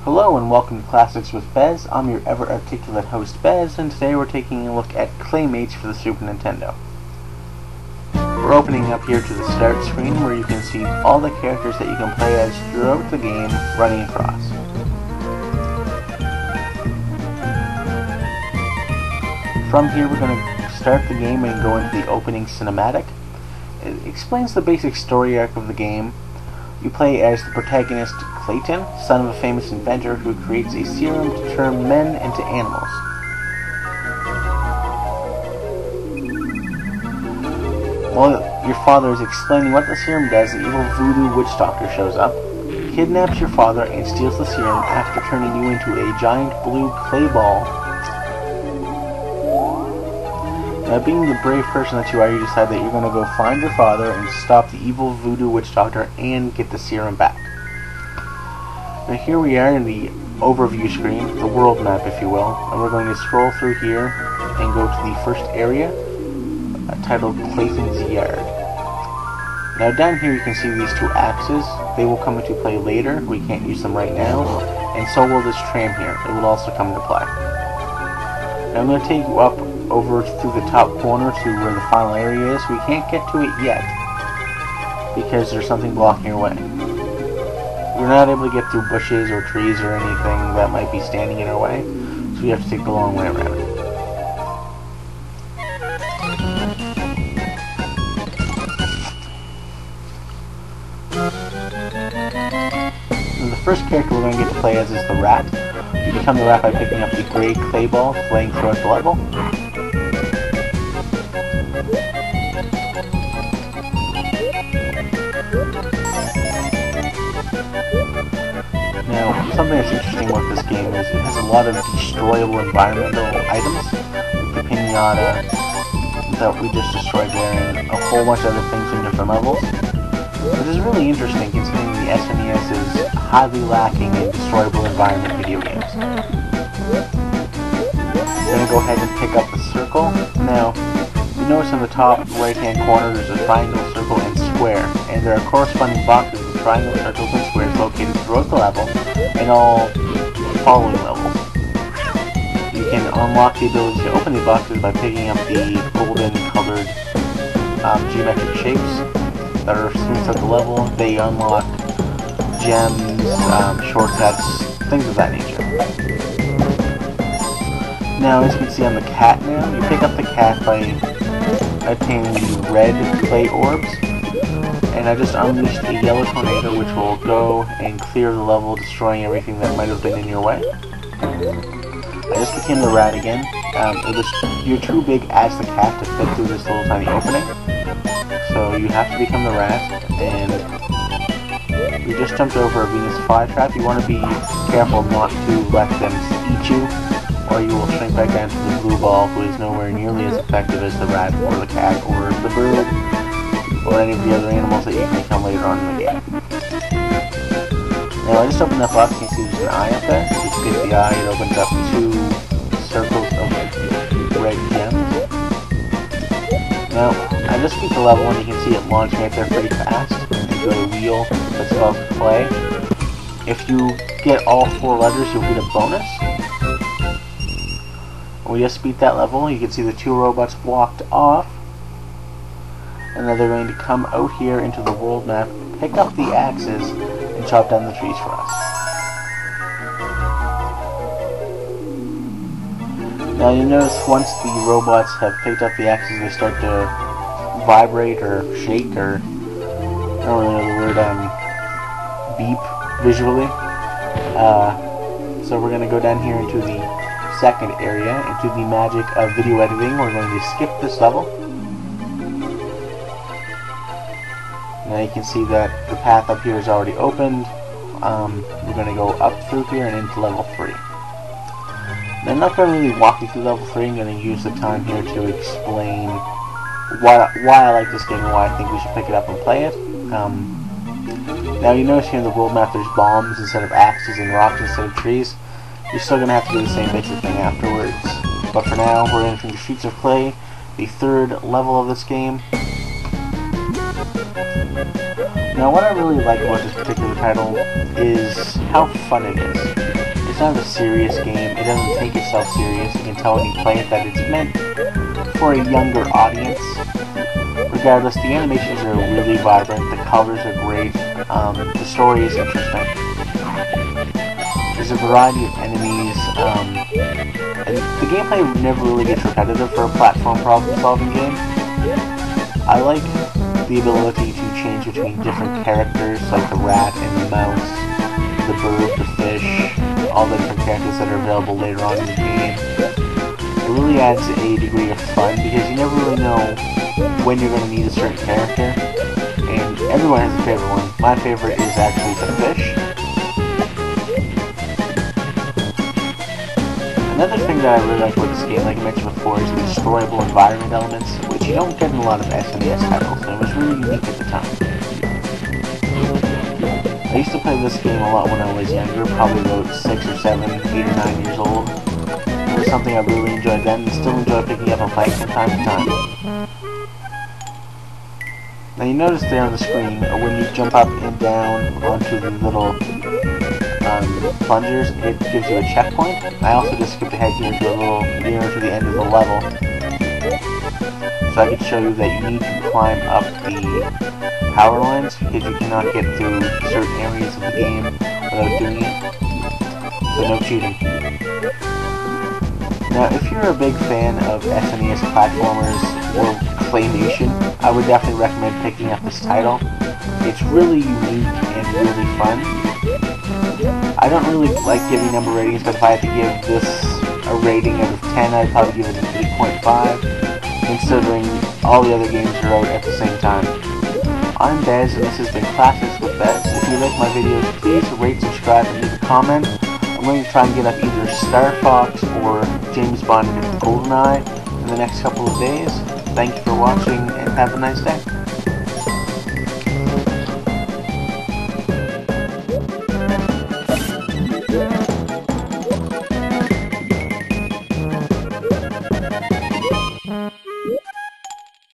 Hello and welcome to Classics with Bez. I'm your ever-articulate host Bez, and today we're taking a look at Claymates for the Super Nintendo. We're opening up here to the start screen where you can see all the characters that you can play as throughout the game running across. From here we're going to start the game and go into the opening cinematic. It explains the basic story arc of the game. You play as the protagonist Clayton, son of a famous inventor who creates a serum to turn men into animals. While your father is explaining what the serum does, the evil voodoo witch doctor shows up, kidnaps your father, and steals the serum after turning you into a giant blue clay ball. Now, being the brave person that you are, you decide that you're going to go find your father and stop the evil voodoo witch doctor and get the serum back. Now here we are in the overview screen, the world map if you will, and we're going to scroll through here and go to the first area titled Clayton's Yard. Now down here you can see these two axes. They will come into play later, we can't use them right now, and so will this tram here, it will also come into play. Now I'm going to take you up over through the top corner to where the final area is. We can't get to it yet because there's something blocking your way. We're not able to get through bushes or trees or anything that might be standing in our way, so we have to take the long way around. And the first character we're going to get to play as is the rat. You become the rat by picking up the gray clay ball, playing throughout the level. Now, something that's interesting about this game is it has a lot of destroyable environmental items, like the pinata that we just destroyed there, and a whole bunch of other things in different levels. Which is really interesting considering the SNES is highly lacking in destroyable environment video games. We're going to go ahead and pick up the circle. Now, you notice in the top right-hand corner there's a triangle, circle, and square, and there are corresponding boxes with triangles, circles, and squares located throughout the level in all following levels. You can unlock the ability to open the boxes by picking up the golden-colored geometric shapes that are seen throughout the level. They unlock gems, shortcuts, things of that nature. Now, as you can see on the cat now, you pick up the cat by attaining the red clay orbs, and I just unleashed a yellow tornado which will go and clear the level, destroying everything that might have been in your way. I just became the rat again. You're too big as the cat to fit through this little tiny opening, so you have to become the rat, and we just jumped over a Venus flytrap. You want to be careful not to let them eat you, or you will shrink back down to the blue ball, who is nowhere nearly as effective as the rat, or the cat, or the bird, or any of the other animals that you can become later on in the game. Now I just opened that box, you can see there's an eye up there. If you pick the eye, it opens up two circles of red gems. Now, I just beat the level and you can see it launching right there pretty fast into a wheel that spells play. If you get all 4 letters, you'll get a bonus. We just beat that level. You can see the 2 robots walked off, and now they're going to come out here into the world map, pick up the axes, and chop down the trees for us. Now you notice once the robots have picked up the axes, they start to vibrate or shake, or I don't really know the word, beep visually. So we're going to go down here into the second area, into the magic of video editing. We're going to skip this level. Now you can see that the path up here is already opened. We're going to go up through here and into level 3. Now, I'm not going to really walk you through level 3. I'm going to use the time here to explain why I like this game and why I think we should pick it up and play it. Now you notice here in the world map there's bombs instead of axes and rocks instead of trees. You're still going to have to do the same basic thing afterwards. But for now, we're entering the Streets of Clay, the 3rd level of this game. Now what I really like about this particular title is how fun it is. It's not a serious game. It doesn't take itself serious. You can tell when you play it that it's meant for a younger audience. Regardless, the animations are really vibrant. The colors are great. The story is interesting. There's a variety of enemies. And the gameplay never really gets repetitive for a platform problem-solving game. I like the ability to change between different characters, like the rat and the mouse, the bird, the fish, all the different characters that are available later on in the game. It really adds a degree of fun because you never really know when you're going to need a certain character, and everyone has a favorite one. My favorite is actually the fish. Another thing that I really like about this game, like I mentioned before, is the destroyable environment elements, which you don't get in a lot of SNES titles, and it was really unique at the time. I used to play this game a lot when I was younger, probably about 6 or 7, 8 or 9 years old. It was something I really enjoyed then, and still enjoy picking up and playing from time to time. Now you notice there on the screen, when you jump up and down onto the little plungers, it gives you a checkpoint. I also just skipped ahead here to a little nearer to the end of the level, so I could show you that you need to climb up the power lines because you cannot get through certain areas of the game without doing it. So no cheating. Now, if you're a big fan of SNES platformers or Claymation, I would definitely recommend picking up this title. It's really unique and really fun. I don't really like giving number ratings, but if I had to give this a rating out of 10, I'd probably give it an 8.5, considering all the other games are out at the same time. I'm Bez, and this has been Classics with Bez. If you like my videos, please rate, subscribe, and leave a comment. I'm going to try and get up either Star Fox or James Bond and GoldenEye in the next couple of days. Thank you for watching, and have a nice day.